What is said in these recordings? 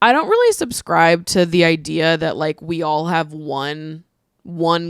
I don't really subscribe to the idea that like we all have one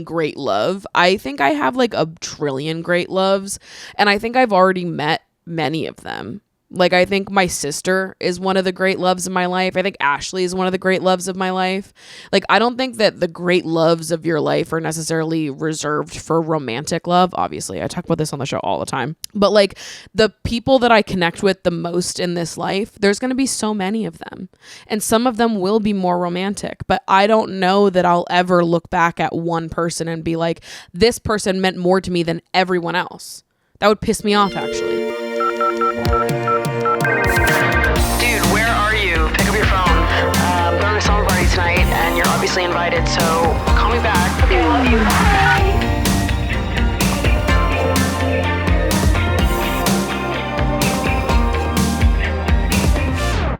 great love. I think I have like a trillion great loves, and I think I've already met many of them. Like, I think my sister is one of the great loves of my life. I think Ashley is one of the great loves of my life. Like, I don't think that the great loves of your life are necessarily reserved for romantic love. Obviously, I talk about this on the show all the time. But like, the people that I connect with the most in this life, there's going to be so many of them. And some of them will be more romantic. But I don't know that I'll ever look back at one person and be like, this person meant more to me than everyone else. That would piss me off, actually. Tonight, and you're obviously invited, so call me back. Okay, love you. Bye.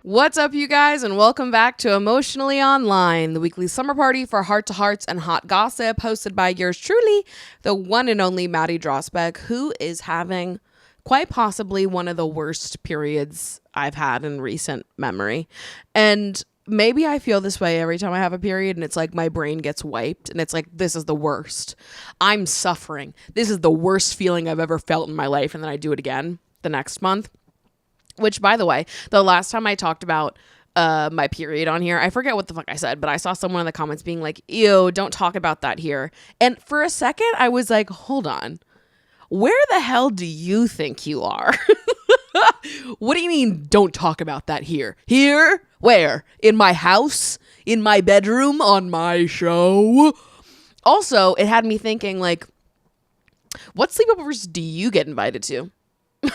What's up, you guys, and welcome back to Emotionally Online, the weekly summer party for heart-to-hearts and hot gossip, hosted by yours truly, the one and only Maddie Drosbeck, who is having quite possibly one of the worst periods I've had in recent memory. And maybe I feel this way every time I have a period, and it's like my brain gets wiped and it's like, this is the worst. I'm suffering. This is the worst feeling I've ever felt in my life. And then I do it again the next month, which, by the way, the last time I talked about my period on here, I forget what the fuck I said, but I saw someone in the comments being like, ew, don't talk about that here. And for a second I was like, hold on, where the hell do you think you are? What do you mean don't talk about that here? Here? Where? In my house? In my bedroom? On my show? Also, it had me thinking, like, what sleepovers do you get invited to?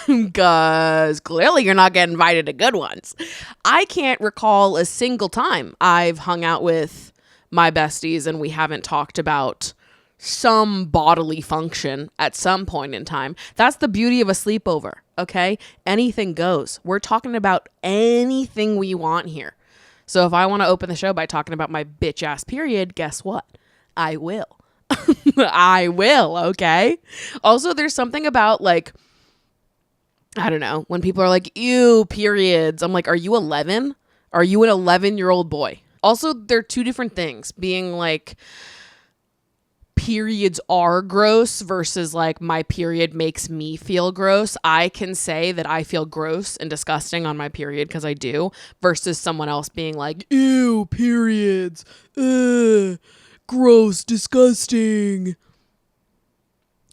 Because clearly you're not getting invited to good ones. I can't recall a single time I've hung out with my besties and we haven't talked about some bodily function at some point in time. That's the beauty of a sleepover, okay? Anything goes. We're talking about anything we want here. So if I want to open the show by talking about my bitch ass period, guess what? I will. I will, okay? Also, there's something about, like, I don't know, when people are like, ew, periods. I'm like, are you 11? Are you an 11-year-old boy? Also, they're two different things. Being like, periods are gross versus like my period makes me feel gross. I can say that I feel gross and disgusting on my period because I do, versus someone else being like, ew, periods, gross, disgusting.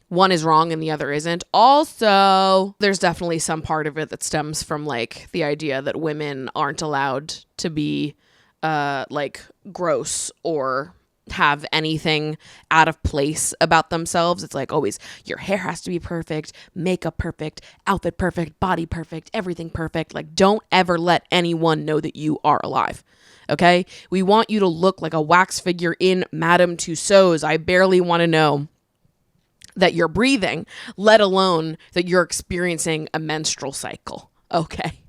One is wrong and the other isn't. Also, there's definitely some part of it that stems from like the idea that women aren't allowed to be like gross or have anything out of place about themselves. It's like always your hair has to be perfect, makeup perfect, outfit perfect, body perfect, everything perfect. Like, don't ever let anyone know that you are alive. Okay? We want you to look like a wax figure in Madame Tussauds. I barely want to know that you're breathing, let alone that you're experiencing a menstrual cycle. Okay?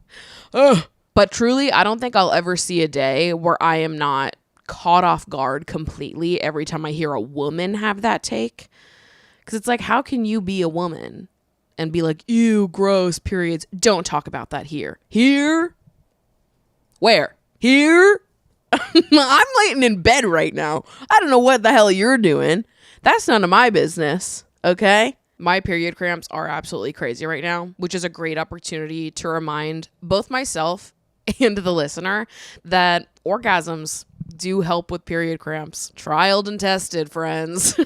Ugh. But truly, I don't think I'll ever see a day where I am not caught off guard completely every time I hear a woman have that take. Because it's like, how can you be a woman and be like, ew, gross, periods? Don't talk about that here. Here? Where? Here? I'm laying in bed right now. I don't know what the hell you're doing. That's none of my business, okay? My period cramps are absolutely crazy right now, which is a great opportunity to remind both myself and the listener that orgasms do help with period cramps. Trialed and tested, friends.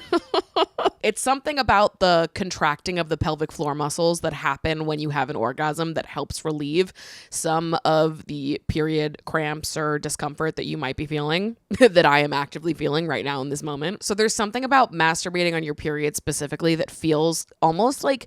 It's something about the contracting of the pelvic floor muscles that happen when you have an orgasm that helps relieve some of the period cramps or discomfort that you might be feeling, that I am actively feeling right now in this moment. So there's something about masturbating on your period specifically that feels almost like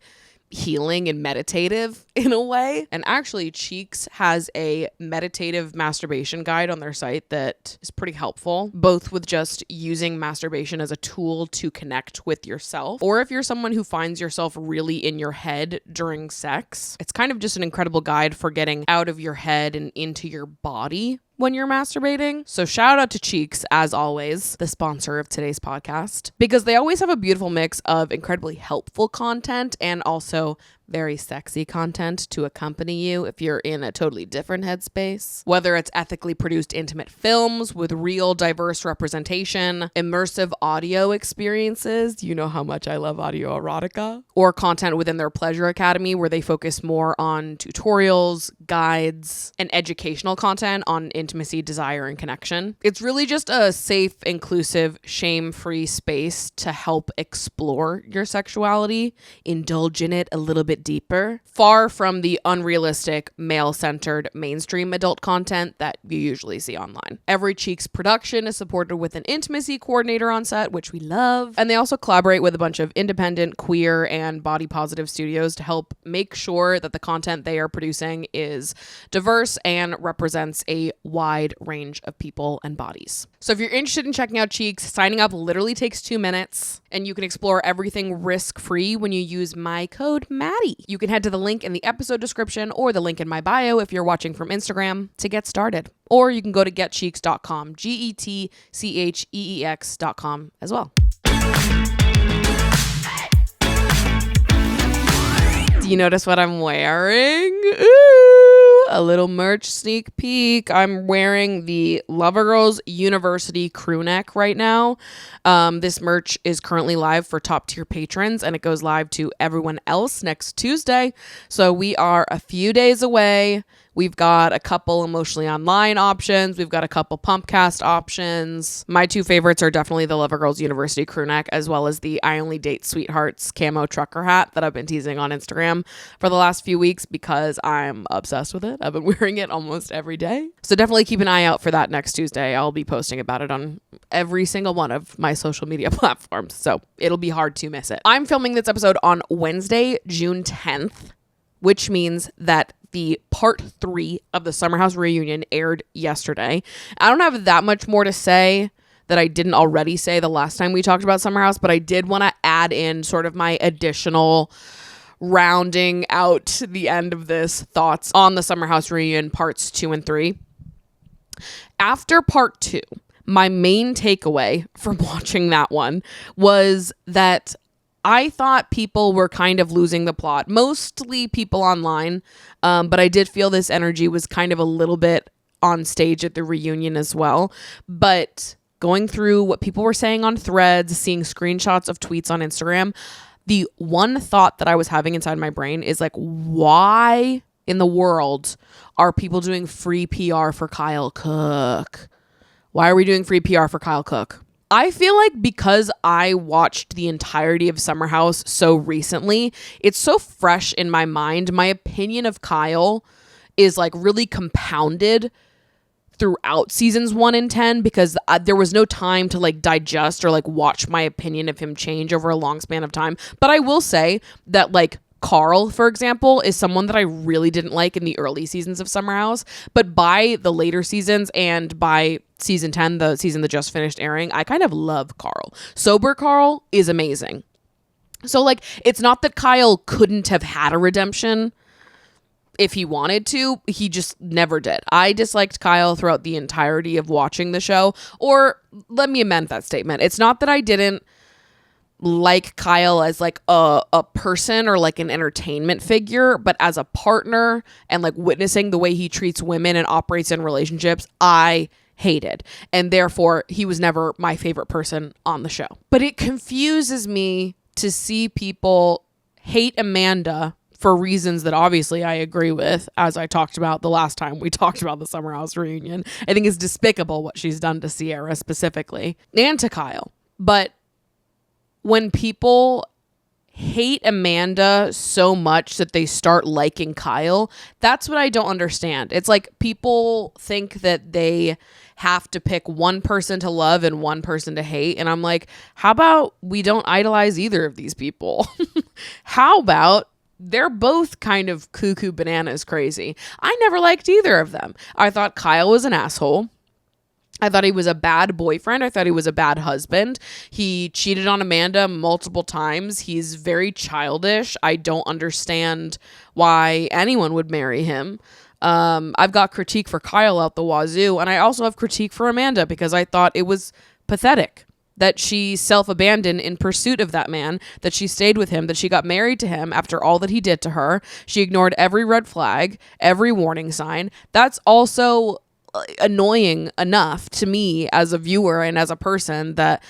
healing and meditative in a way. And actually, CHEEX has a meditative masturbation guide on their site that is pretty helpful, both with just using masturbation as a tool to connect with yourself, or if you're someone who finds yourself really in your head during sex. It's kind of just an incredible guide for getting out of your head and into your body when you're masturbating. So shout out to CHEEX, as always, the sponsor of today's podcast, because they always have a beautiful mix of incredibly helpful content and also very sexy content to accompany you if you're in a totally different headspace. Whether it's ethically produced intimate films with real diverse representation, immersive audio experiences, you know how much I love audio erotica, or content within their Pleasure Academy where they focus more on tutorials, guides, and educational content on intimacy, desire, and connection. It's really just a safe, inclusive, shame-free space to help explore your sexuality, indulge in it a little bit deeper, far from the unrealistic, male-centered, mainstream adult content that you usually see online. Every CHEEX production is supported with an intimacy coordinator on set, which we love. And they also collaborate with a bunch of independent, queer, and body-positive studios to help make sure that the content they are producing is diverse and represents a wide range of people and bodies. So if you're interested in checking out CHEEX, signing up literally takes 2 minutes, and you can explore everything risk-free when you use my code maddie. You can head to the link in the episode description or the link in my bio if you're watching from Instagram to get started. Or you can go to getcheeks.com, GETCHEEX.com as well. Do you notice what I'm wearing? Ooh, a little merch sneak peek. I'm wearing the Lovergirls University crew neck right now. This merch is currently live for top tier patrons, and it goes live to everyone else next Tuesday. So we are a few days away. We've got a couple emotionally online options. We've got a couple pumpcast options. My 2 favorites are definitely the Lovergirls University crew neck, as well as the I Only Date Sweethearts camo trucker hat that I've been teasing on Instagram for the last few weeks because I'm obsessed with it. I've been wearing it almost every day. So definitely keep an eye out for that next Tuesday. I'll be posting about it on every single one of my social media platforms. So it'll be hard to miss it. I'm filming this episode on Wednesday, June 10th, which means that the part 3 of the Summer House reunion aired yesterday. I don't have that much more to say that I didn't already say the last time we talked about Summer House, but I did want to add in sort of my additional rounding out to the end of this thoughts on the Summer House reunion parts 2 and 3. After part 2, my main takeaway from watching that one was that I thought people were kind of losing the plot, mostly people online, but I did feel this energy was kind of a little bit on stage at the reunion as well. But going through what people were saying on Threads, seeing screenshots of tweets on Instagram, the one thought that I was having inside my brain is like, why in the world are people doing free PR for Kyle Cook? Why are we doing free PR for Kyle Cook? I feel like because I watched the entirety of Summer House so recently, it's so fresh in my mind. My opinion of Kyle is like really compounded throughout seasons 1 and 10 because there was no time to like digest or like watch my opinion of him change over a long span of time. But I will say that like Carl, for example, is someone that I really didn't like in the early seasons of Summer House. But by the later seasons and by season 10, the season that just finished airing, I kind of love Carl. Sober Carl is amazing. So like, it's not that Kyle couldn't have had a redemption if he wanted to. He just never did. I disliked Kyle throughout the entirety of watching the show. Or let me amend that statement. It's not that I didn't like Kyle as like a person or like an entertainment figure, but as a partner and like witnessing the way he treats women and operates in relationships, I hated. And therefore, he was never my favorite person on the show. But it confuses me to see people hate Amanda for reasons that obviously I agree with, as I talked about the last time we talked about the Summer House reunion. I think it's despicable what she's done to Sierra specifically and to Kyle. But when people hate Amanda so much that they start liking Kyle, that's what I don't understand. It's like people think that they have to pick one person to love and one person to hate. And I'm like, how about we don't idolize either of these people? How about they're both kind of cuckoo bananas crazy? I never liked either of them. I thought Kyle was an asshole. I thought he was a bad boyfriend. I thought he was a bad husband. He cheated on Amanda multiple times. He's very childish. I don't understand why anyone would marry him. I've got critique for Kyle out the wazoo, and I also have critique for Amanda because I thought it was pathetic. that she self-abandoned in pursuit of that man, that she stayed with him, that she got married to him after all that he did to her. She ignored every red flag, every warning sign. That's also annoying enough to me as a viewer and as a person that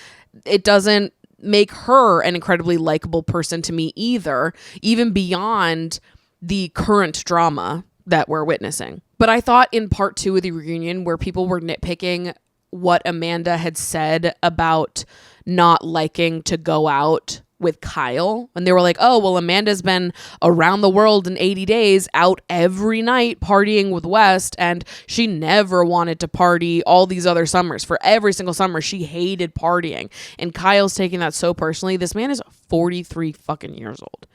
it doesn't make her an incredibly likable person to me either, even beyond the current drama that we're witnessing. But I thought in part 2 of the reunion, where people were nitpicking what Amanda had said about not liking to go out with Kyle, and they were like, oh, well, Amanda's been around the world in 80 days, out every night partying with West, and she never wanted to party all these other summers. For every single summer, she hated partying. And Kyle's taking that so personally. This man is 43 fucking years old.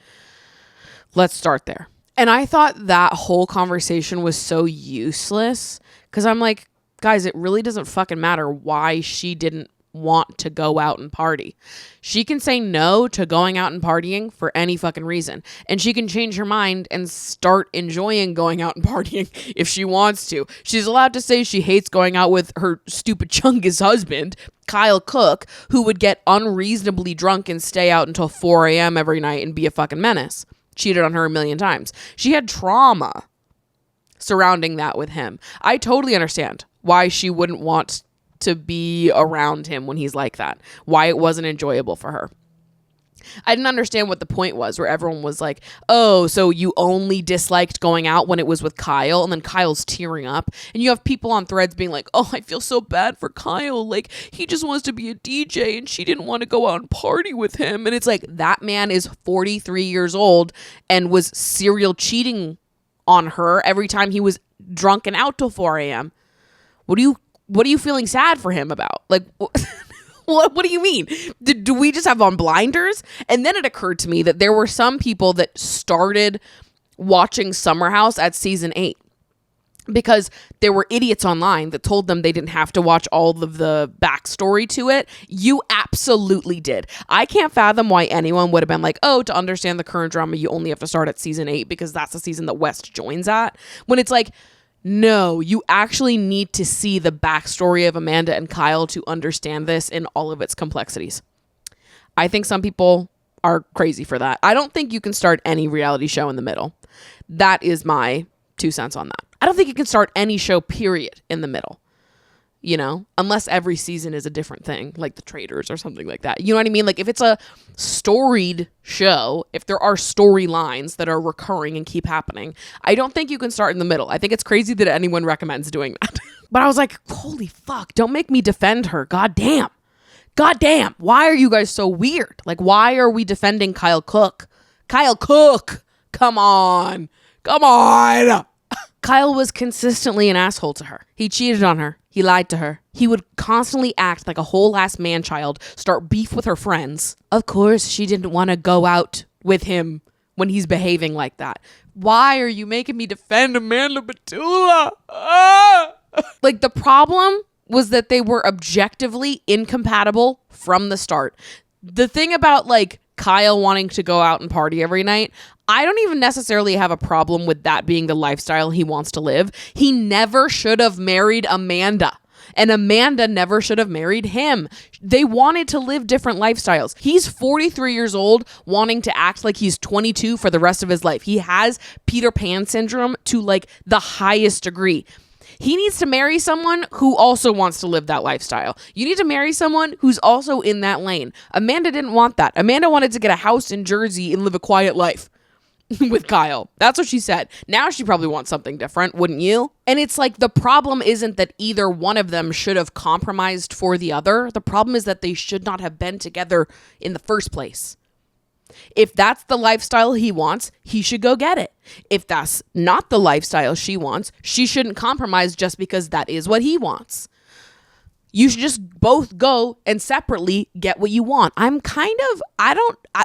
Let's start there. And I thought that whole conversation was so useless, because I'm like, guys, it really doesn't fucking matter why she didn't want to go out and party. She can say no to going out and partying for any fucking reason. And she can change her mind and start enjoying going out and partying if she wants to. She's allowed to say she hates going out with her stupid chungus husband, Kyle Cook, who would get unreasonably drunk and stay out until 4 a.m. every night and be a fucking menace. Cheated on her a million times. She had trauma surrounding that with him. I totally understand why she wouldn't want to be around him when he's like that. Why it wasn't enjoyable for her. I didn't understand what the point was, where everyone was like, oh, so you only disliked going out when it was with Kyle, and then Kyle's tearing up. And you have people on threads being like, oh, I feel so bad for Kyle. Like, he just wants to be a DJ and she didn't want to go out and party with him. And it's like, that man is 43 years old and was serial cheating on her every time he was drunk and out till 4 a.m. What are you feeling sad for him about? Like, what do you mean? Do we just have on blinders? And then it occurred to me that there were some people that started watching Summer House at season 8 because there were idiots online that told them they didn't have to watch all of the backstory to it. You absolutely did. I can't fathom why anyone would have been like, oh, to understand the current drama, you only have to start at season 8 because that's the season that West joins at. When it's like, no, you actually need to see the backstory of Amanda and Kyle to understand this in all of its complexities. I think some people are crazy for that. I don't think you can start any reality show in the middle. That is my 2 cents on that. I don't think you can start any show, period, in the middle. You know, unless every season is a different thing, like The Traitors or something like that. You know what I mean? Like, if it's a storied show, if there are storylines that are recurring and keep happening, I don't think you can start in the middle. I think it's crazy that anyone recommends doing that. But I was like, holy fuck, don't make me defend her. God damn. Why are you guys so weird? Like, why are we defending Kyle Cook? Kyle Cook! Come on. Kyle was consistently an asshole to her. He cheated on her. He lied to her. He would constantly act like a whole ass man-child, start beef with her friends. Of course, she didn't want to go out with him when he's behaving like that. Why are you making me defend Amanda Batula? Like, the problem was that they were objectively incompatible from the start. The thing about, like, Kyle wanting to go out and party every night, I don't even necessarily have a problem with that being the lifestyle he wants to live. He never should have married Amanda. And Amanda never should have married him. They wanted to live different lifestyles. He's 43 years old, wanting to act like he's 22 for the rest of his life. He has Peter Pan syndrome to like the highest degree. He needs to marry someone who also wants to live that lifestyle. You need to marry someone who's also in that lane. Amanda didn't want that. Amanda wanted to get a house in Jersey and live a quiet life with Kyle. That's what she said. Now she probably wants something different, wouldn't you? And it's like, the problem isn't that either one of them should have compromised for the other. The problem is that they should not have been together in the first place. If that's the lifestyle he wants, he should go get it. If that's not the lifestyle she wants, she shouldn't compromise just because that is what he wants. You should just both go and separately get what you want.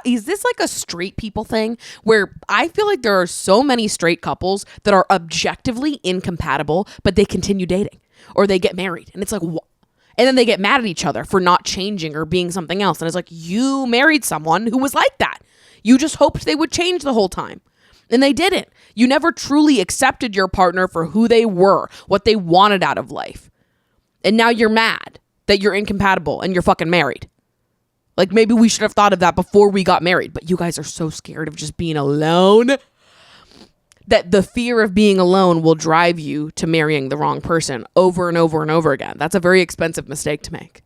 Is this like a straight people thing where I feel like there are so many straight couples that are objectively incompatible, but they continue dating or they get married. And it's like, and then they get mad at each other for not changing or being something else. And it's like, you married someone who was like that. You just hoped they would change the whole time. And they didn't. You never truly accepted your partner for who they were, what they wanted out of life. And now you're mad that you're incompatible and you're fucking married. Like, maybe we should have thought of that before we got married, but you guys are so scared of just being alone that the fear of being alone will drive you to marrying the wrong person over and over and over again. That's a very expensive mistake to make.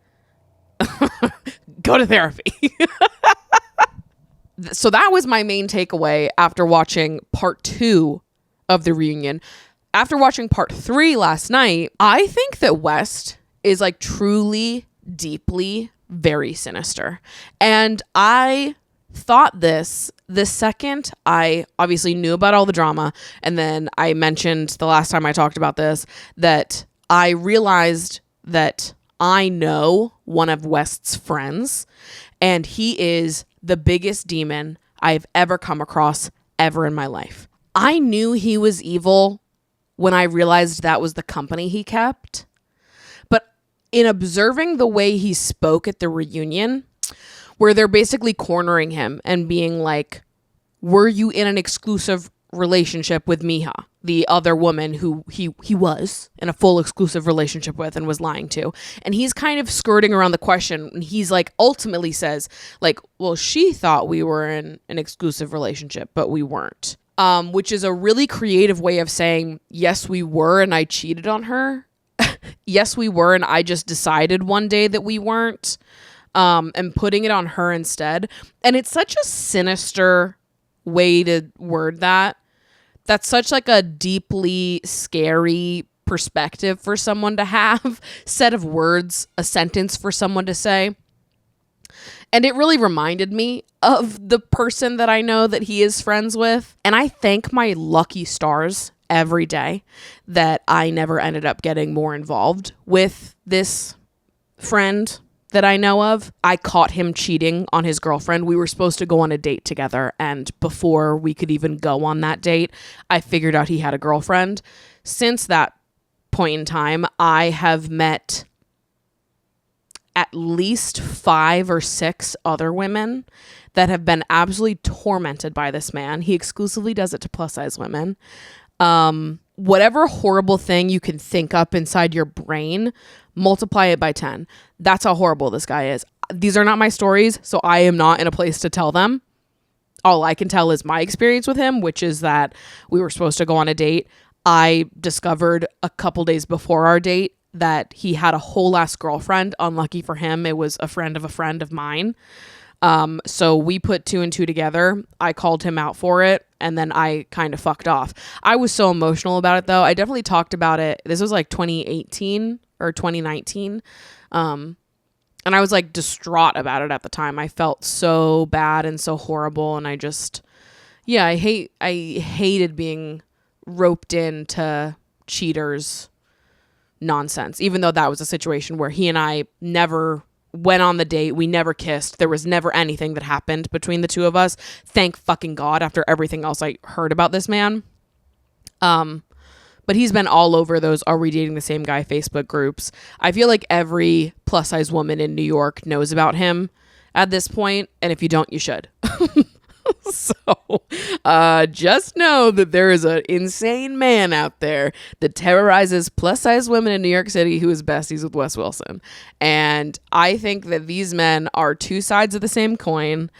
Go to therapy. So that was my main takeaway after watching part 2 of the reunion. After watching part 3 last night, I think that West is like truly, deeply, very sinister. And I thought this the second I obviously knew about all the drama. And then I mentioned the last time I talked about this, that I realized that I know one of West's friends, and he is the biggest demon I've ever come across ever in my life. I knew he was evil when I realized that was the company he kept. But in observing the way he spoke at the reunion, where they're basically cornering him and being like, were you in an exclusive relationship with Miha, the other woman who he was in a full exclusive relationship with and was lying to? And he's kind of skirting around the question, and he's like, ultimately says like, well, she thought we were in an exclusive relationship, but we weren't. Which is a really creative way of saying, yes, we were, and I cheated on her. Yes, we were, and I just decided one day that we weren't, and putting it on her instead. And it's such a sinister way to word that. That's such like a deeply scary perspective for someone to have, set of words, a sentence for someone to say. And it really reminded me of the person that I know that he is friends with. And I thank my lucky stars every day that I never ended up getting more involved with this friend that I know of. I caught him cheating on his girlfriend. We were supposed to go on a date together, and before we could even go on that date, I figured out he had a girlfriend. Since that point in time, I have met at least 5 or 6 other women that have been absolutely tormented by this man. He exclusively does it to plus size women. Whatever horrible thing you can think up inside your brain, multiply it by 10. That's how horrible this guy is. These are not my stories, so I am not in a place to tell them. All I can tell is my experience with him, which is that we were supposed to go on a date. I discovered a couple days before our date that he had a whole ass girlfriend. Unlucky for him, it was a friend of mine. So we put 2 and 2 together. I called him out for it, and then I kind of fucked off. I was so emotional about it, though. I definitely talked about it. This was like 2018 or 2019. And I was like distraught about it at the time. I felt so bad and so horrible. And I just, I hated being roped into cheaters nonsense, even though that was a situation where he and I never went on the date. We never kissed. There was never anything that happened between the two of us. Thank fucking God, after everything else I heard about this man. But he's been all over those Are We Dating the Same Guy Facebook groups. I feel like every plus size woman in New York knows about him at this point. And if you don't, you should. So just know that there is an insane man out there that terrorizes plus size women in New York City who is besties with Wes Wilson. And I think that these men are 2 sides of the same coin.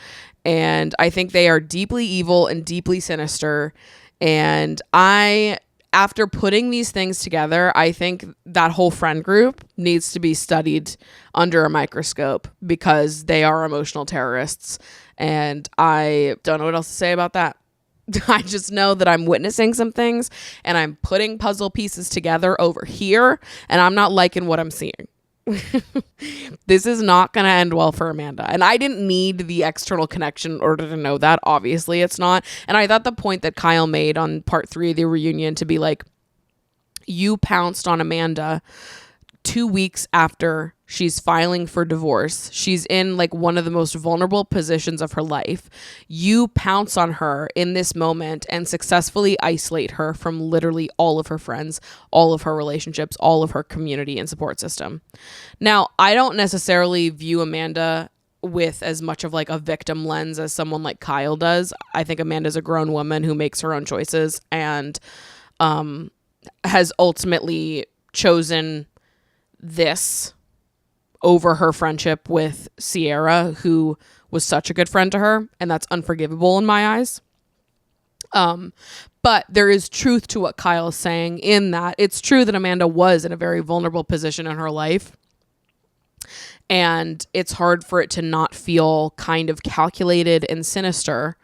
And I think they are deeply evil and deeply sinister. And after putting these things together, I think that whole friend group needs to be studied under a microscope because they are emotional terrorists. And I don't know what else to say about that. I just know that I'm witnessing some things and I'm putting puzzle pieces together over here, and I'm not liking what I'm seeing. This is not going to end well for Amanda. And I didn't need the external connection in order to know that. Obviously, it's not. And I thought the point that Kyle made on part 3 of the reunion to be like, you pounced on Amanda 2 weeks after she's filing for divorce. She's in like one of the most vulnerable positions of her life. You pounce on her in this moment and successfully isolate her from literally all of her friends, all of her relationships, all of her community and support system. Now, I don't necessarily view Amanda with as much of like a victim lens as someone like Kyle does. I think Amanda's a grown woman who makes her own choices and has ultimately chosen this over her friendship with Sierra, who was such a good friend to her, and that's unforgivable in my eyes. But there is truth to what Kyle is saying in that it's true that Amanda was in a very vulnerable position in her life. And it's hard for it to not feel kind of calculated and sinister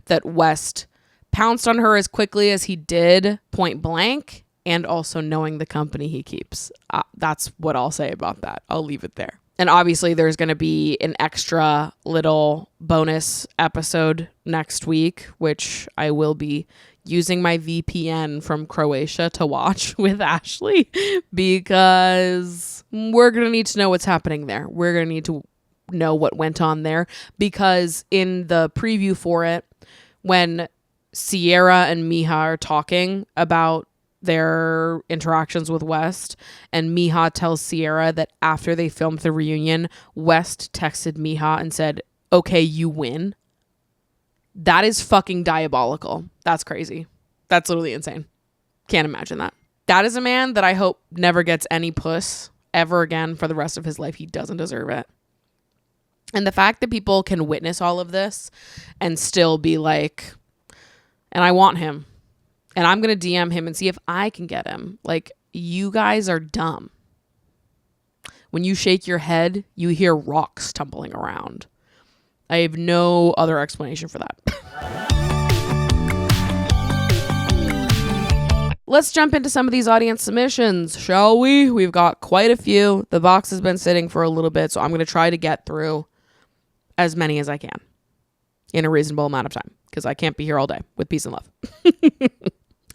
that West pounced on her as quickly as he did, point blank, and also knowing the company he keeps. That's what I'll say about that. I'll leave it there. And obviously there's going to be an extra little bonus episode next week, which I will be using my VPN from Croatia to watch with Ashley, because we're going to need to know what's happening there. We're going to need to know what went on there, because in the preview for it, when Sierra and Miha are talking about their interactions with West, and Miha tells Sierra that after they filmed the reunion, West texted Miha and said, "Okay, you win." That is fucking diabolical. That's crazy. That's literally insane. Can't imagine that. That is a man that I hope never gets any puss ever again for the rest of his life. He doesn't deserve it. And the fact that people can witness all of this and still be like, and I want him, and I'm going to DM him and see if I can get him. Like, you guys are dumb. When you shake your head, you hear rocks tumbling around. I have no other explanation for that. Let's jump into some of these audience submissions, shall we? We've got quite a few. The box has been sitting for a little bit, so I'm going to try to get through as many as I can in a reasonable amount of time, because I can't be here all day with peace and love.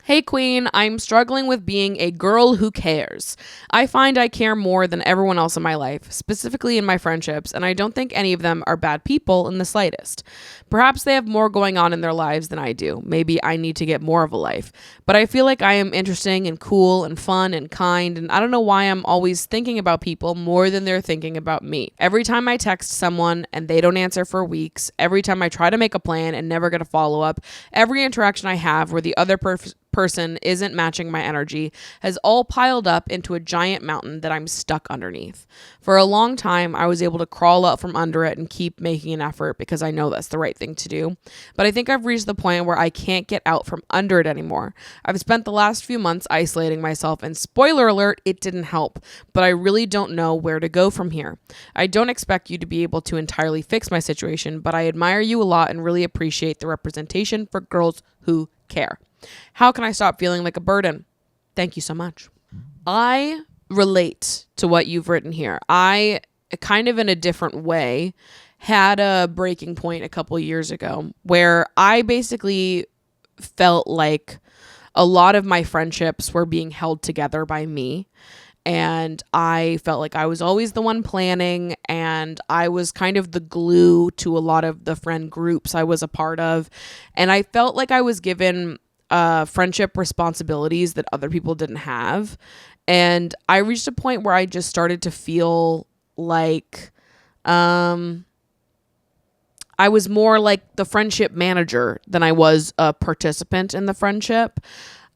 Hey Queen, I'm struggling with being a girl who cares. I find I care more than everyone else in my life, specifically in my friendships, and I don't think any of them are bad people in the slightest. Perhaps they have more going on in their lives than I do. Maybe I need to get more of a life. But I feel like I am interesting and cool and fun and kind, and I don't know why I'm always thinking about people more than they're thinking about me. Every time I text someone and they don't answer for weeks, every time I try to make a plan and never get a follow-up, every interaction I have where the other person isn't matching my energy has all piled up into a giant mountain that I'm stuck underneath. For a long time, I was able to crawl out from under it and keep making an effort because I know that's the right thing to do. But I think I've reached the point where I can't get out from under it anymore. I've spent the last few months isolating myself, and spoiler alert, it didn't help. But I really don't know where to go from here. I don't expect you to be able to entirely fix my situation, but I admire you a lot and really appreciate the representation for girls who care. How can I stop feeling like a burden? Thank you so much. I relate to what you've written here. I, kind of in a different way, had a breaking point a couple years ago where I basically felt like a lot of my friendships were being held together by me. And I felt like I was always the one planning, and I was kind of the glue to a lot of the friend groups I was a part of. And I felt like I was given friendship responsibilities that other people didn't have. And I reached a point where I just started to feel like I was more like the friendship manager than I was a participant in the friendship.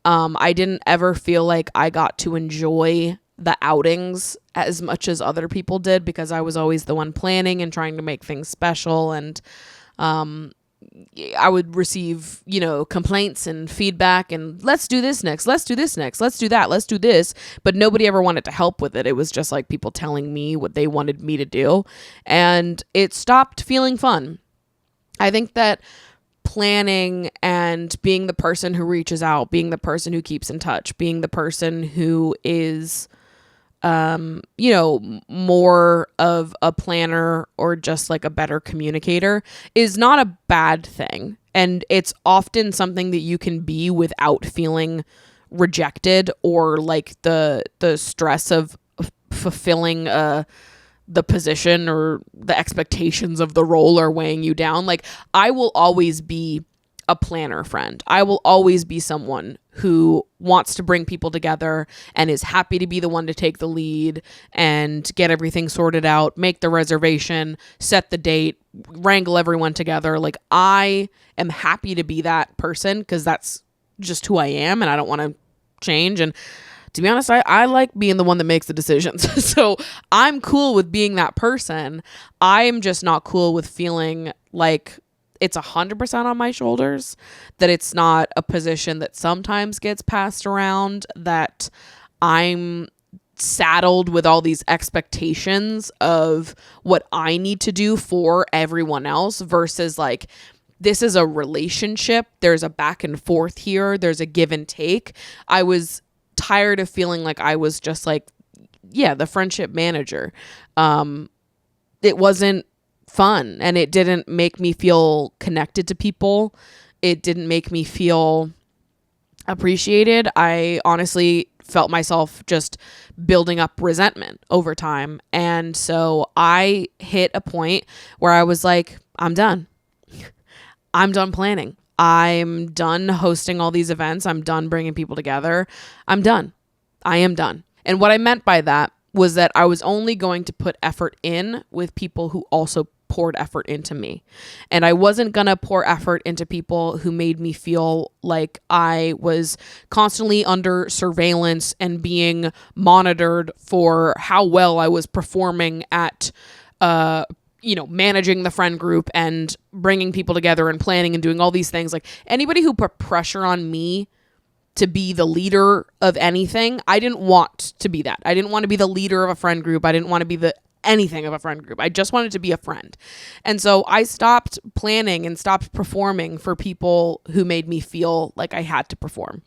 I didn't ever feel like I got to enjoy the outings as much as other people did, because I was always the one planning and trying to make things special. And I would receive, complaints and feedback and let's do this next, let's do this next, let's do that, let's do this. But nobody ever wanted to help with it. It was just like people telling me what they wanted me to do. And it stopped feeling fun. I think that planning and being the person who reaches out, being the person who keeps in touch, being the person who is more of a planner or just like a better communicator is not a bad thing. And it's often something that you can be without feeling rejected or like the stress of fulfilling the position or the expectations of the role are weighing you down. Like, I will always be a planner friend. I will always be someone who wants to bring people together and is happy to be the one to take the lead and get everything sorted out, make the reservation, set the date, wrangle everyone together. Like, I am happy to be that person because that's just who I am and I don't want to change. And to be honest, I like being the one that makes the decisions. So I'm cool with being that person. I'm just not cool with feeling like it's 100% on my shoulders, that it's not a position that sometimes gets passed around, that I'm saddled with all these expectations of what I need to do for everyone else versus like, this is a relationship. There's a back and forth here. There's a give and take. I was tired of feeling like I was just like, yeah, the friendship manager. It wasn't fun, and it didn't make me feel connected to people. It didn't make me feel appreciated. I honestly felt myself just building up resentment over time. And so I hit a point where I was like, I'm done. I'm done planning. I'm done hosting all these events. I'm done bringing people together. I'm done. I am done. And what I meant by that was that I was only going to put effort in with people who also poured effort into me. And I wasn't going to pour effort into people who made me feel like I was constantly under surveillance and being monitored for how well I was performing at, managing the friend group and bringing people together and planning and doing all these things. Like anybody who put pressure on me to be the leader of anything, I didn't want to be that. I didn't want to be the leader of a friend group. I didn't want to be the anything of a friend group. I just wanted to be a friend. And so I stopped planning and stopped performing for people who made me feel like I had to perform.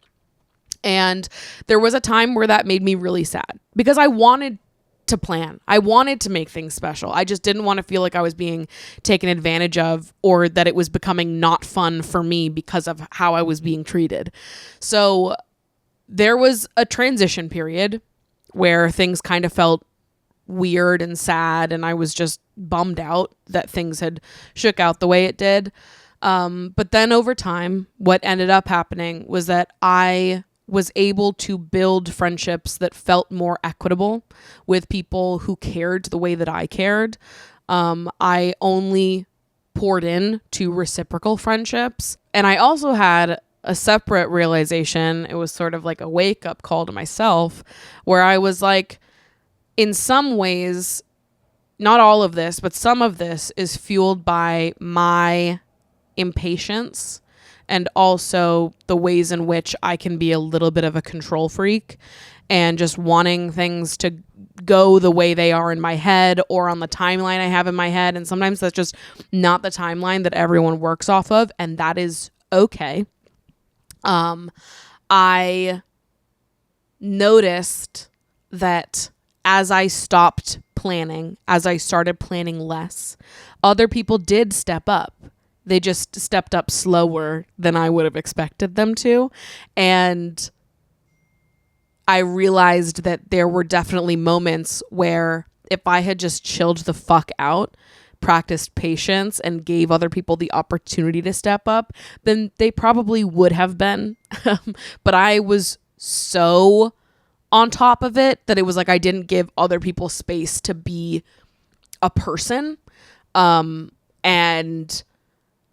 And there was a time where that made me really sad because I wanted to plan. I wanted to make things special. I just didn't want to feel like I was being taken advantage of or that it was becoming not fun for me because of how I was being treated. So there was a transition period where things kind of felt weird and sad, and I was just bummed out that things had shook out the way it did. But then over time, what ended up happening was that I was able to build friendships that felt more equitable with people who cared the way that I cared. I only poured in to reciprocal friendships. And I also had a separate realization. It was sort of like a wake-up call to myself where I was like, in some ways, not all of this, but some of this is fueled by my impatience and also the ways in which I can be a little bit of a control freak and just wanting things to go the way they are in my head or on the timeline I have in my head. And sometimes that's just not the timeline that everyone works off of, and that is okay. I noticed that as I stopped planning, as I started planning less, other people did step up. They just stepped up slower than I would have expected them to. And I realized that there were definitely moments where if I had just chilled the fuck out, practiced patience, and gave other people the opportunity to step up, then they probably would have been. But I was so on top of it that it was like I didn't give other people space to be a person. And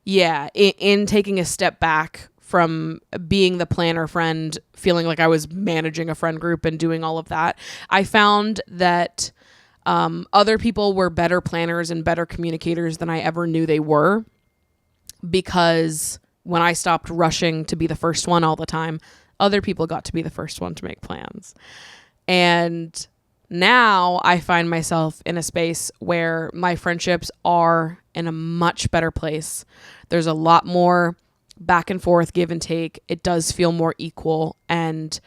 yeah, in taking a step back from being the planner friend, feeling like I was managing a friend group and doing all of that, I found that other people were better planners and better communicators than I ever knew they were, because when I stopped rushing to be the first one all the time, other people got to be the first one to make plans. And now I find myself in a space where my friendships are in a much better place. There's a lot more back and forth, give and take. It does feel more equal and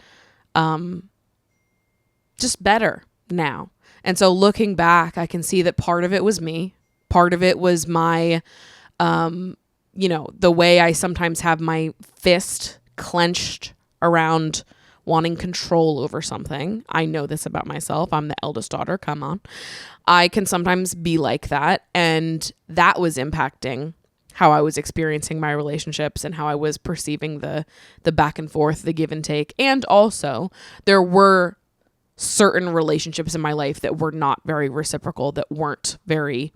just better now. And so looking back, I can see that part of it was me. Part of it was my, the way I sometimes have my fist clenched around wanting control over something. I know this about myself. I'm the eldest daughter. Come on. I can sometimes be like that. And that was impacting how I was experiencing my relationships and how I was perceiving the back and forth, the give and take. And also there were certain relationships in my life that were not very reciprocal, that weren't very,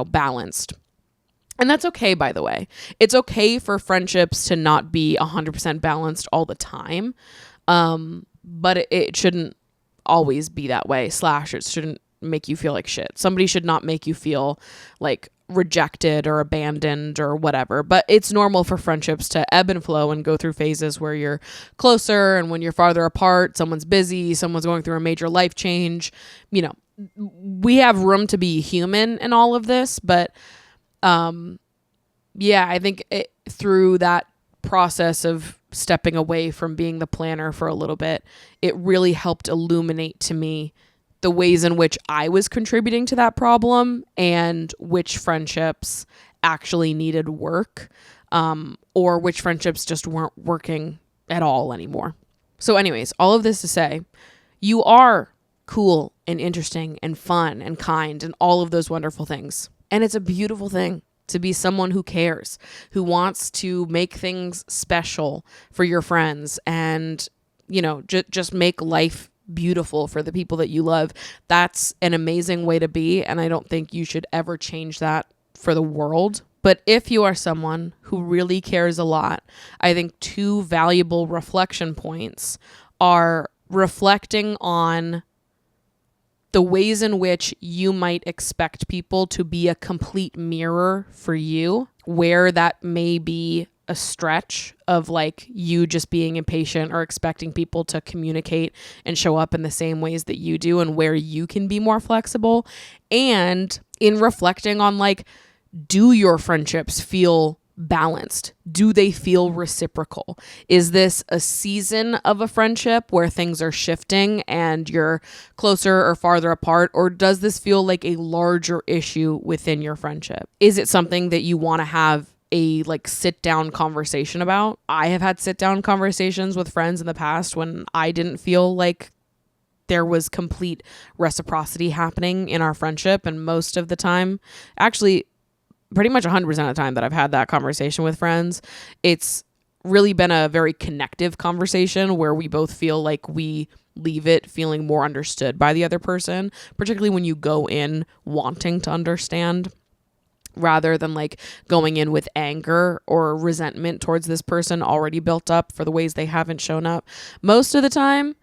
balanced. And that's okay, by the way. It's okay for friendships to not be 100% balanced all the time. but it shouldn't always be that way. / it shouldn't make you feel like shit. Somebody should not make you feel like rejected or abandoned or whatever. But it's normal for friendships to ebb and flow and go through phases where you're closer and when you're farther apart, someone's busy, someone's going through a major life change. You know, we have room to be human in all of this, but yeah, I think through that process of stepping away from being the planner for a little bit, it really helped illuminate to me the ways in which I was contributing to that problem and which friendships actually needed work, or which friendships just weren't working at all anymore. So anyways, all of this to say, you are cool and interesting and fun and kind and all of those wonderful things. And it's a beautiful thing to be someone who cares, who wants to make things special for your friends and, you know, just make life beautiful for the people that you love. That's an amazing way to be, and I don't think you should ever change that for the world. But if you are someone who really cares a lot, I think 2 valuable reflection points are reflecting on the ways in which you might expect people to be a complete mirror for you, where that may be a stretch of like you just being impatient or expecting people to communicate and show up in the same ways that you do, and where you can be more flexible. And in reflecting on like, do your friendships feel balanced? Do they feel reciprocal? Is this a season of a friendship where things are shifting and you're closer or farther apart? Or does this feel like a larger issue within your friendship? Is it something that you want to have a like sit down conversation about? I have had sit down conversations with friends in the past when I didn't feel like there was complete reciprocity happening in our friendship. And most of the time, actually pretty much 100% of the time that I've had that conversation with friends, it's really been a very connective conversation where we both feel like we leave it feeling more understood by the other person, particularly when you go in wanting to understand, rather than like going in with anger or resentment towards this person already built up for the ways they haven't shown up. Most of the time,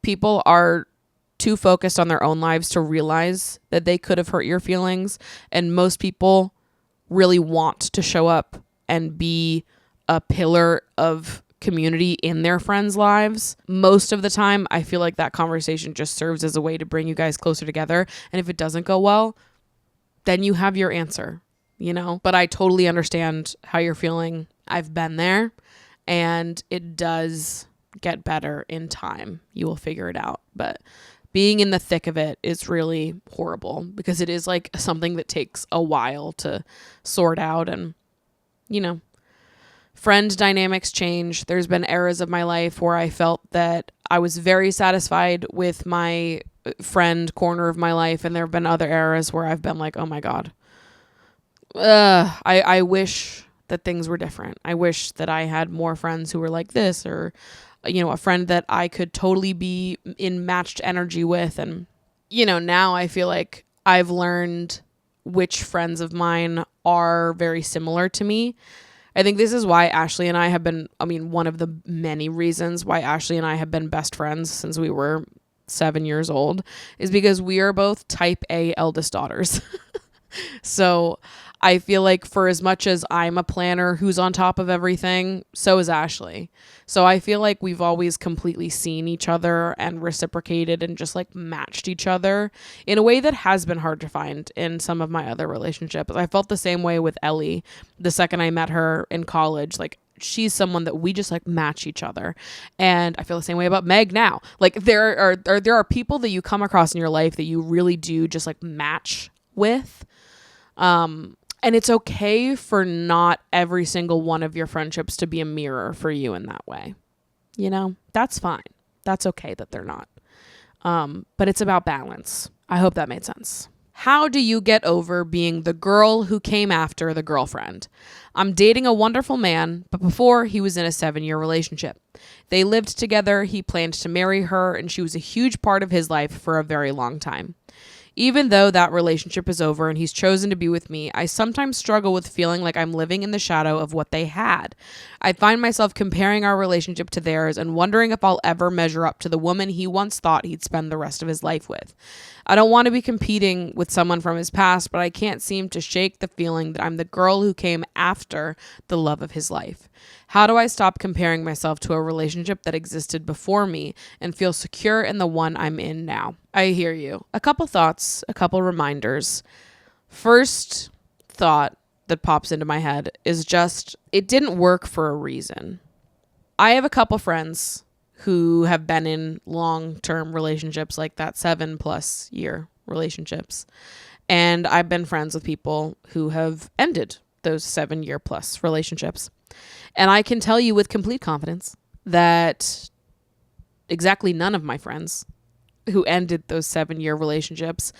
people are too focused on their own lives to realize that they could have hurt your feelings. And most people really want to show up and be a pillar of community in their friends' lives. Most of the time, I feel like that conversation just serves as a way to bring you guys closer together. And if it doesn't go well, then you have your answer, you know? But I totally understand how you're feeling. I've been there, and it does get better in time. You will figure it out. But being in the thick of it is really horrible because it is like something that takes a while to sort out. And, you know, friend dynamics change. There's been eras of my life where I felt that I was very satisfied with my friend corner of my life, and there have been other eras where I've been like, oh my God, I wish that things were different. I wish that I had more friends who were like this, or, you know, a friend that I could totally be in matched energy with. And, you know, now I feel like I've learned which friends of mine are very similar to me. I think this is why Ashley and I have been, one of the many reasons why Ashley and I have been best friends since we were 7 years old, is because we are both type A eldest daughters. So I feel like for as much as I'm a planner who's on top of everything, so is Ashley. So I feel like we've always completely seen each other and reciprocated and just like matched each other in a way that has been hard to find in some of my other relationships. I felt the same way with Ellie the second I met her in college. Like, she's someone that we just like match each other. And I feel the same way about Meg now. Like, there are people that you come across in your life that you really do just like match with. And it's okay for not every single one of your friendships to be a mirror for you in that way. You know, that's fine. That's okay that they're not. But it's about balance. I hope that made sense. How do you get over being the girl who came after the girlfriend? I'm dating a wonderful man, but before he was in a 7-year relationship. They lived together, he planned to marry her, and she was a huge part of his life for a very long time. Even though that relationship is over and he's chosen to be with me, I sometimes struggle with feeling like I'm living in the shadow of what they had. I find myself comparing our relationship to theirs and wondering if I'll ever measure up to the woman he once thought he'd spend the rest of his life with. I don't want to be competing with someone from his past, but I can't seem to shake the feeling that I'm the girl who came after the love of his life. How do I stop comparing myself to a relationship that existed before me and feel secure in the one I'm in now? I hear you. A couple thoughts, a couple reminders. First thought that pops into my head is just, it didn't work for a reason. I have a couple friends who have been in long-term relationships, like that 7+ year relationships. And I've been friends with people who have ended those 7-year+ relationships. And I can tell you with complete confidence that exactly none of my friends who ended those 7-year relationships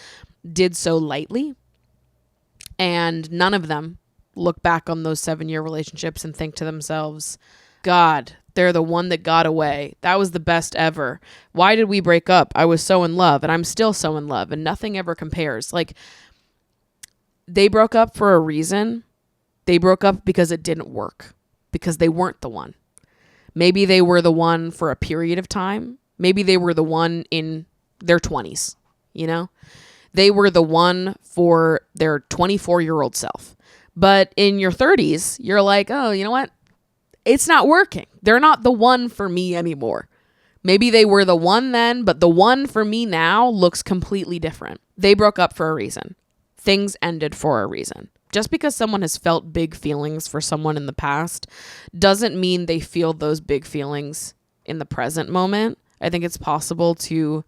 did so lightly. And none of them look back on those 7-year relationships and think to themselves, God, they're the one that got away. That was the best ever. Why did we break up? I was so in love and I'm still so in love and nothing ever compares. Like, they broke up for a reason. They broke up because it didn't work, because they weren't the one. Maybe they were the one for a period of time. Maybe they were the one in their 20s, you know? They were the one for their 24-year-old self. But in your 30s, you're like, oh, you know what? It's not working. They're not the one for me anymore. Maybe they were the one then, but the one for me now looks completely different. They broke up for a reason. Things ended for a reason. Just because someone has felt big feelings for someone in the past doesn't mean they feel those big feelings in the present moment. I think it's possible to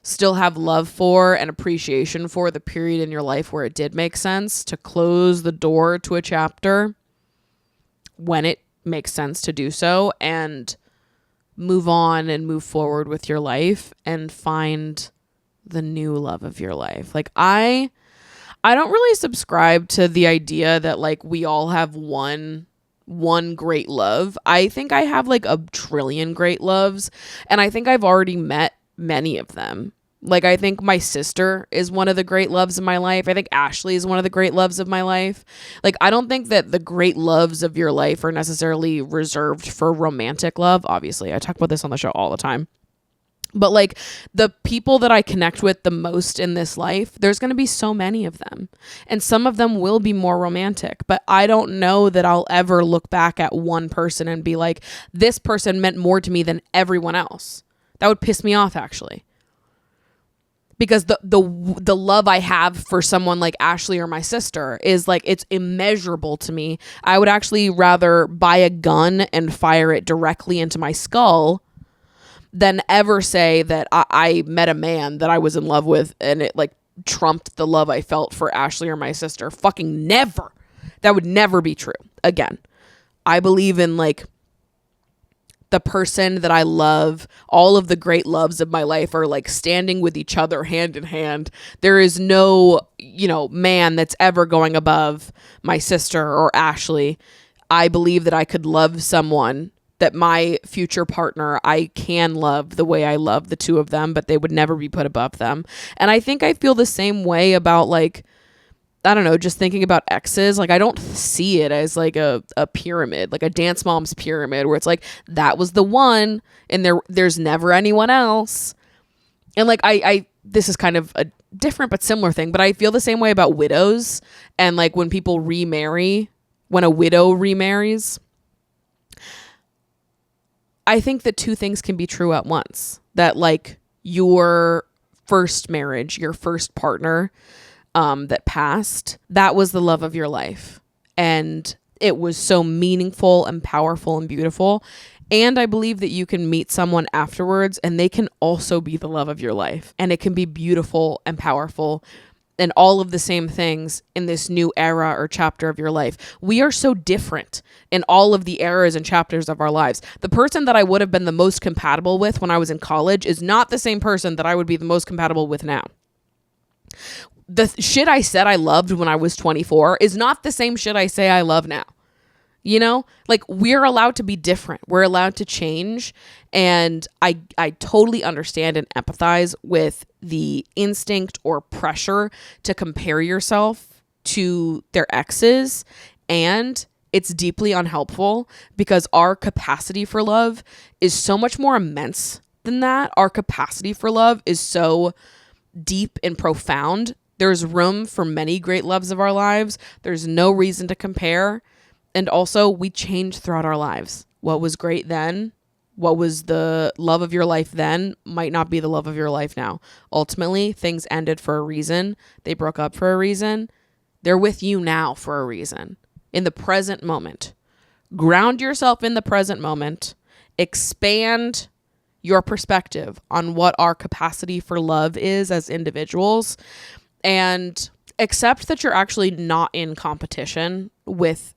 still have love for and appreciation for the period in your life where it did make sense, to close the door to a chapter when it makes sense to do so, and move on and move forward with your life and find the new love of your life. Like, I don't really subscribe to the idea that like we all have one great love. I think I have like a trillion great loves, and I think I've already met many of them. Like, I think my sister is one of the great loves of my life. I think Ashley is one of the great loves of my life. Like, I don't think that the great loves of your life are necessarily reserved for romantic love. Obviously, I talk about this on the show all the time. But like, the people that I connect with the most in this life, there's going to be so many of them. And some of them will be more romantic. But I don't know that I'll ever look back at one person and be like, this person meant more to me than everyone else. That would piss me off, actually. Because the love I have for someone like Ashley or my sister is like, it's immeasurable to me. I would actually rather buy a gun and fire it directly into my skull than ever say that I met a man that I was in love with and it like trumped the love I felt for Ashley or my sister. Fucking never. That would never be true. Again, I believe in like the person that I love. All of the great loves of my life are like standing with each other hand in hand. There is no, man that's ever going above my sister or Ashley. I believe that I could love someone, that my future partner, I can love the way I love the two of them, but they would never be put above them. And I think I feel the same way about like, I don't know, just thinking about exes. Like, I don't see it as like a pyramid, like a Dance Moms pyramid where it's like, that was the one and there's never anyone else. And like, I this is kind of a different but similar thing, but I feel the same way about widows and like when people remarry, when a widow remarries. I think that two things can be true at once. That like your first marriage, your first partner that passed, that was the love of your life. And it was so meaningful and powerful and beautiful. And I believe that you can meet someone afterwards and they can also be the love of your life. And it can be beautiful and powerful and all of the same things in this new era or chapter of your life. We are so different in all of the eras and chapters of our lives. The person that I would have been the most compatible with when I was in college is not the same person that I would be the most compatible with now. The shit I said I loved when I was 24 is not the same shit I say I love now. You know, like we're allowed to be different. We're allowed to change. And I totally understand and empathize with the instinct or pressure to compare yourself to their exes. And it's deeply unhelpful because our capacity for love is so much more immense than that. Our capacity for love is so deep and profound. There's room for many great loves of our lives. There's no reason to compare. And also, we change throughout our lives. What was great then, what was the love of your life then, might not be the love of your life now. Ultimately, things ended for a reason. They broke up for a reason. They're with you now for a reason. In the present moment. Ground yourself in the present moment. Expand your perspective on what our capacity for love is as individuals. And accept that you're actually not in competition with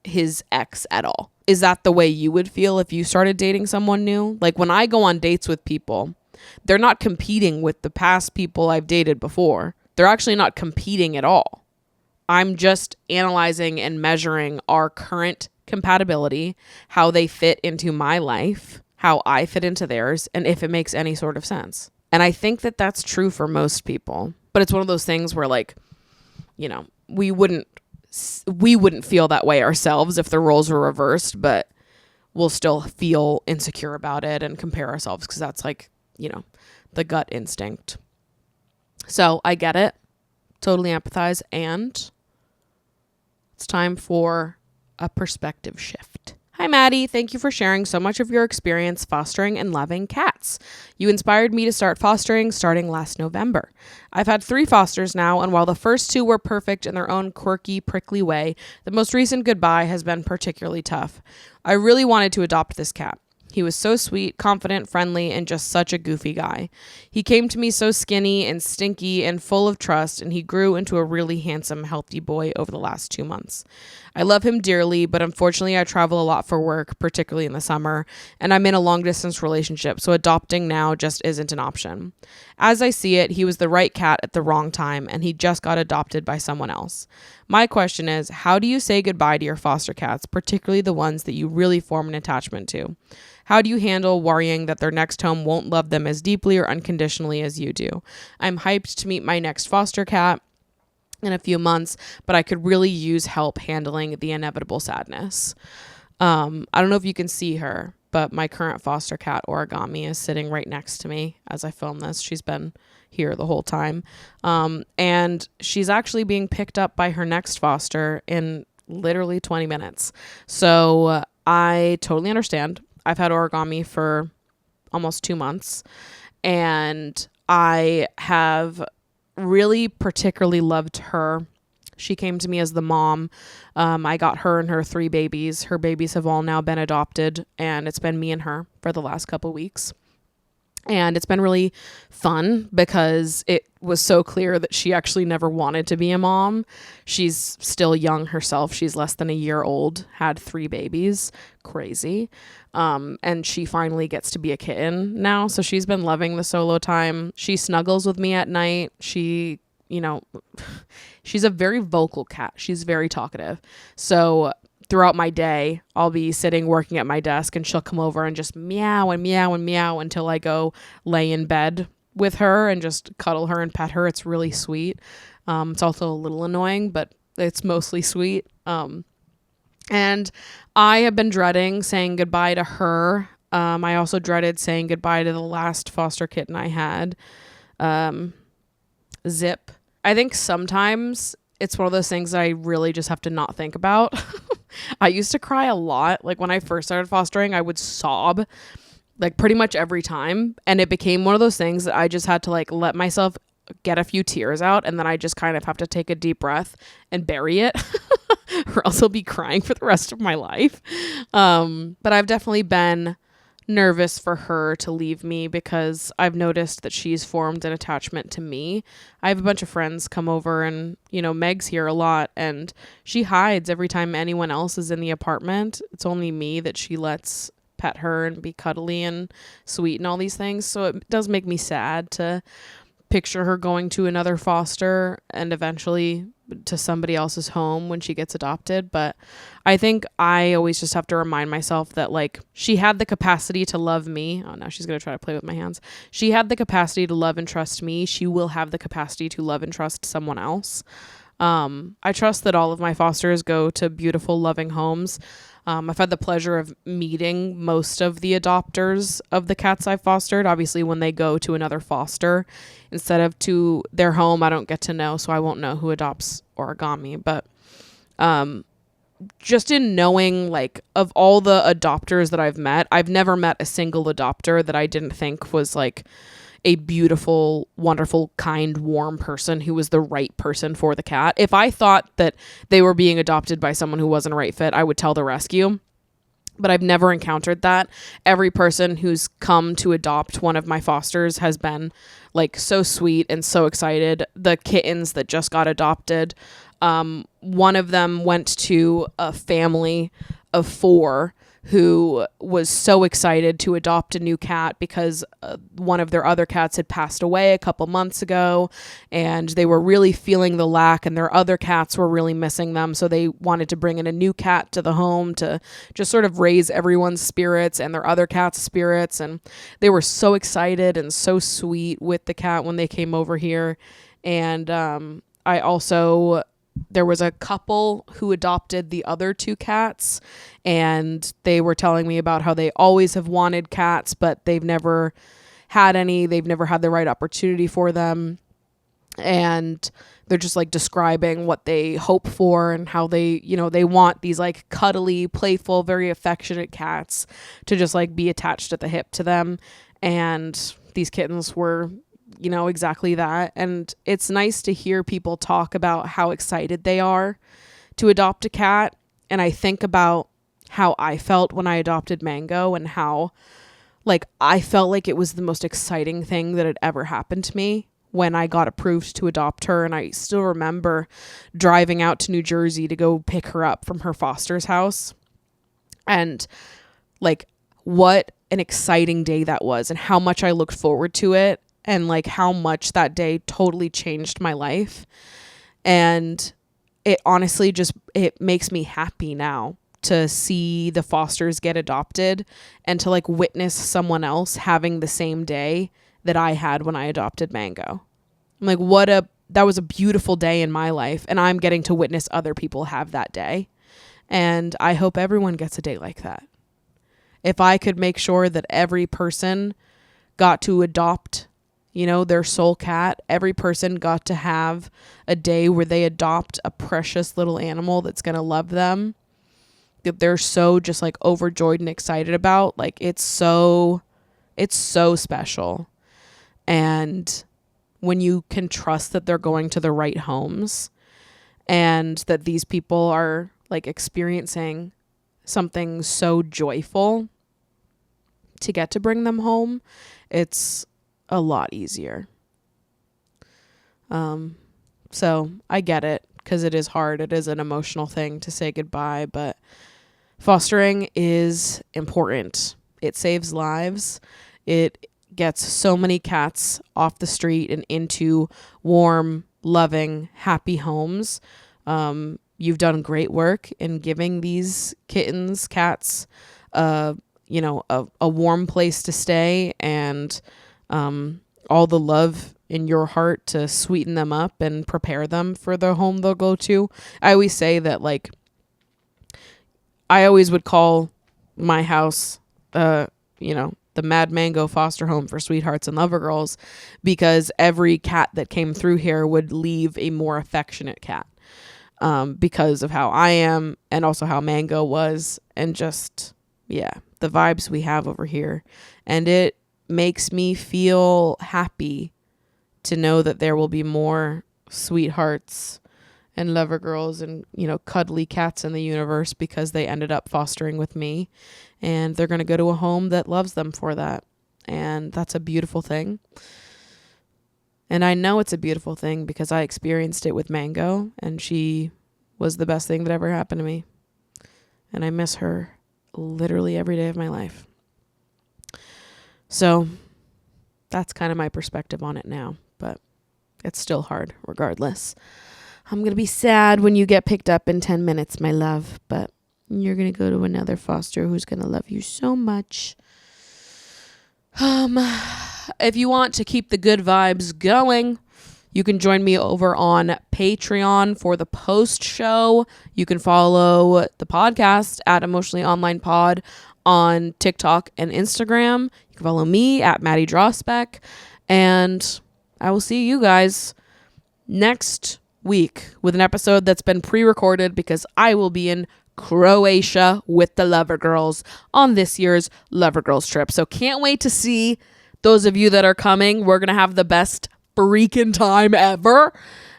his ex at all. Is that the way you would feel if you started dating someone new? Like when I go on dates with people, they're not competing with the past people I've dated before. They're actually not competing at all. I'm just analyzing and measuring our current compatibility, how they fit into my life, how I fit into theirs, and if it makes any sort of sense. And I think that that's true for most people. But it's one of those things where, like, you know, we wouldn't feel that way ourselves if the roles were reversed, but we'll still feel insecure about it and compare ourselves because that's, like, you know, the gut instinct. So I get it. Totally empathize. And it's time for a perspective shift. Hi, Maddie. Thank you for sharing so much of your experience fostering and loving cats. You inspired me to start fostering starting last November. I've had 3 fosters now, and while the first 2 were perfect in their own quirky, prickly way, the most recent goodbye has been particularly tough. I really wanted to adopt this cat. He was so sweet, confident, friendly, and just such a goofy guy. He came to me so skinny and stinky and full of trust, and he grew into a really handsome, healthy boy over the last 2 months. I love him dearly, but unfortunately I travel a lot for work, particularly in the summer, and I'm in a long-distance relationship, so adopting now just isn't an option. As I see it, he was the right cat at the wrong time, and he just got adopted by someone else. My question is, how do you say goodbye to your foster cats, particularly the ones that you really form an attachment to? How do you handle worrying that their next home won't love them as deeply or unconditionally as you do? I'm hyped to meet my next foster cat in a few months, but I could really use help handling the inevitable sadness. I don't know if you can see her, but my current foster cat, Origami, is sitting right next to me as I film this. She's been here the whole time. And she's actually being picked up by her next foster in literally 20 minutes. So I totally understand. I've had Origami for almost 2 months, and I have really particularly loved her. She came to me as the mom. I got her and her 3 babies. Her babies have all now been adopted, and it's been me and her for the last couple weeks. And it's been really fun because it was so clear that she actually never wanted to be a mom. She's still young herself. She's less than a year old, had 3 babies. Crazy. And she finally gets to be a kitten now. So she's been loving the solo time. She snuggles with me at night. She, you know, she's a very vocal cat. She's very talkative. So throughout my day, I'll be sitting working at my desk and she'll come over and just meow and meow and meow until I go lay in bed with her and just cuddle her and pet her. It's really sweet. It's also a little annoying, but it's mostly sweet. And I have been dreading saying goodbye to her. I also dreaded saying goodbye to the last foster kitten I had, Zip. I think sometimes it's one of those things that I really just have to not think about. I used to cry a lot. Like when I first started fostering, I would sob like pretty much every time. And it became one of those things that I just had to like let myself get a few tears out. And then I just kind of have to take a deep breath and bury it or else I'll be crying for the rest of my life. But I've definitely been nervous for her to leave me because I've noticed that she's formed an attachment to me. I have a bunch of friends come over and, you know, Meg's here a lot and she hides every time anyone else is in the apartment. It's only me that she lets pet her and be cuddly and sweet and all these things. So it does make me sad to picture her going to another foster and eventually to somebody else's home when she gets adopted. But I think I always just have to remind myself that like she had the capacity to love me. Oh, now she's going to try to play with my hands. She had the capacity to love and trust me. She will have the capacity to love and trust someone else. I trust that all of my fosters go to beautiful, loving homes. I've had the pleasure of meeting most of the adopters of the cats I've fostered. Obviously, when they go to another foster instead of to their home, I don't get to know, so I won't know who adopts origami. But just in knowing, like, of all the adopters that I've met, I've never met a single adopter that I didn't think was, like, a beautiful, wonderful, kind, warm person who was the right person for the cat. If I thought that they were being adopted by someone who wasn't a right fit, I would tell the rescue. But I've never encountered that. Every person who's come to adopt one of my fosters has been like so sweet and so excited. The kittens that just got adopted, one of them went to a family of 4 who was so excited to adopt a new cat because one of their other cats had passed away a couple months ago, and they were really feeling the lack, and their other cats were really missing them. So they wanted to bring in a new cat to the home to just sort of raise everyone's spirits and their other cats' spirits. And they were so excited and so sweet with the cat when they came over here. And there was a couple who adopted the other 2 cats, and they were telling me about how they always have wanted cats, but they've never had any. They've never had the right opportunity for them. And they're just like describing what they hope for and how they, they want these like cuddly, playful, very affectionate cats to just like be attached at the hip to them. And these kittens were exactly that. And it's nice to hear people talk about how excited they are to adopt a cat. And I think about how I felt when I adopted Mango and how like I felt like it was the most exciting thing that had ever happened to me when I got approved to adopt her. And I still remember driving out to New Jersey to go pick her up from her foster's house. And like what an exciting day that was, and how much I looked forward to it. And like how much that day totally changed my life. And it honestly it makes me happy now to see the fosters get adopted and to like witness someone else having the same day that I had when I adopted Mango. I'm like, that was a beautiful day in my life, and I'm getting to witness other people have that day. And I hope everyone gets a day like that. If I could make sure that every person got to adopt their soul cat, every person got to have a day where they adopt a precious little animal that's going to love them, that they're so just like overjoyed and excited about. Like it's so special. And when you can trust that they're going to the right homes and that these people are like experiencing something so joyful to get to bring them home, it's a lot easier. So I get it, because it is hard. It is an emotional thing to say goodbye, but fostering is important. It saves lives. It gets so many cats off the street and into warm, loving, happy homes. You've done great work in giving these kittens, cats, a warm place to stay, and all the love in your heart to sweeten them up and prepare them for the home they'll go to. I always say that, like, I always would call my house, the Mad Mango foster home for sweethearts and lover girls, because every cat that came through here would leave a more affectionate cat, because of how I am and also how Mango was, and just, the vibes we have over here. And it makes me feel happy to know that there will be more sweethearts and lover girls and, cuddly cats in the universe, because they ended up fostering with me, and they're going to go to a home that loves them for that. And that's a beautiful thing. And I know it's a beautiful thing because I experienced it with Mango, and she was the best thing that ever happened to me. And I miss her literally every day of my life. So that's kind of my perspective on it now, but it's still hard regardless. I'm going to be sad when you get picked up in 10 minutes, my love, but you're going to go to another foster who's going to love you so much. If you want to keep the good vibes going, you can join me over on Patreon for the post show. You can follow the podcast at Emotionally Online Pod on TikTok and Instagram. You can follow me at Maddie Drospec. And I will see you guys next week with an episode that's been pre-recorded because I will be in Croatia with the Lover Girls on this year's Lover Girls trip. So can't wait to see those of you that are coming. We're going to have the best freaking time ever.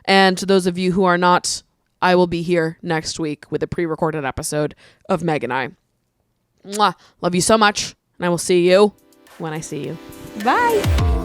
And to those of you who are not, I will be here next week with a pre-recorded episode of Meg and I. Mwah. Love you so much. And I will see you when I see you. Bye.